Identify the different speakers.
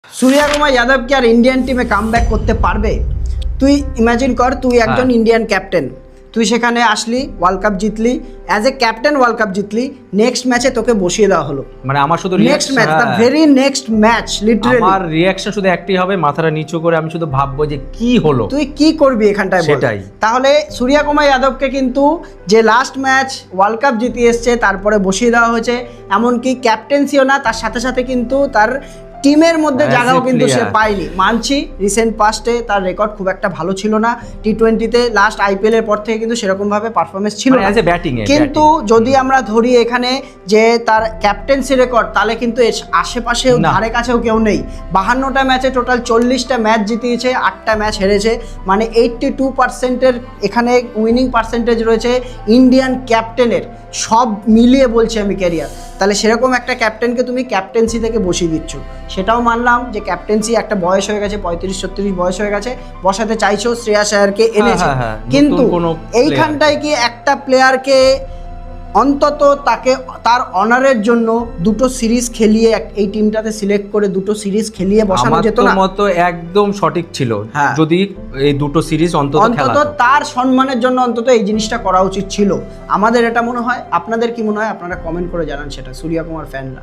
Speaker 1: सूर्यकुमार यादव কি আর ইন্ডিয়ান টিমে কামব্যাক করতে পারবে? তুই ইমাজিন কর, তুই একজন ইন্ডিয়ান ক্যাপ্টেন, তুই সেখানে আসলি, ওয়ার্ল্ড কাপ জিতলি, as a captain world cup জিতলি, নেক্সট ম্যাচে তোকে বসিয়ে দেওয়া হলো।
Speaker 2: মানে আমার শুধু
Speaker 1: next match, the very next match, literally
Speaker 2: আমার রিঅ্যাকশন শুধু একটাই হবে, মাথাটা নিচু করে আমি শুধু ভাববো যে কি হলো।
Speaker 1: তুই কি করবি এখানটায় বল?
Speaker 2: সেটাই।
Speaker 1: তাহলে সূর্যকুমার যাদবকে কিন্তু যে লাস্ট ম্যাচ ওয়ার্ল্ড কাপ জিতে এসছে তারপরে বসিয়ে দেওয়া হয়েছে, এমনকি ক্যাপ্টেন্সিও না, তার সাথে সাথে কিন্তু তার টিমের মধ্যে জায়গাও কিন্তু সে পায়নি। মানছি রিসেন্ট পাস্টে তার রেকর্ড খুব একটা ভালো ছিল না, টি-20তে লাস্ট আইপিএল এর পর থেকে কিন্তু সেরকমভাবে পারফরমেন্স ছিল না, কিন্তু যদি আমরা ধরি এখানে যে তার ক্যাপ্টেন্সি রেকর্ড, তাহলে কিন্তু আশেপাশেও ধারে কাছেও কেউ নেই। 52টা ম্যাচে টোটাল 40টা ম্যাচ জিতিয়েছে, 8টা ম্যাচ হেরেছে, মানে 82%-এর এখানে উইনিং পার্সেন্টেজ রয়েছে ইন্ডিয়ান ক্যাপ্টেনের, সব মিলিয়ে বলছি আমি ক্যারিয়ার। তাহলে সেরকম একটা ক্যাপ্টেনকে তুমি ক্যাপ্টেন্সি থেকে বসিয়ে দিচ্ছ, সেটাও মানলাম যে ক্যাপ্টেন্সি একটা বয়স হয়ে গেছে, 35-36 বয়স হয়ে গেছে, বসাতে চাইছো, শ্রেয়াস আয়ারকে এনেছে, কিন্তু এইখানটায় কি একটা প্লেয়ারকে অন্তত তাকে তার অনারের জন্য দুটো সিরিজ খেলিয়ে এই টিমটাতে সিলেক্ট করে দুটো সিরিজ খেলিয়ে বসানো যেত না?
Speaker 2: আমার মতো একদম সঠিক ছিল যদি এই দুটো সিরিজ অন্তত
Speaker 1: তার সম্মানের জন্য অন্তত এই জিনিসটা করা উচিত ছিল। আমাদের এটা মনে হয়, আপনাদের কি মনে হয়? আপনারা কমেন্ট করে জানান সেটা, সূর্যকুমার ফ্যানরা।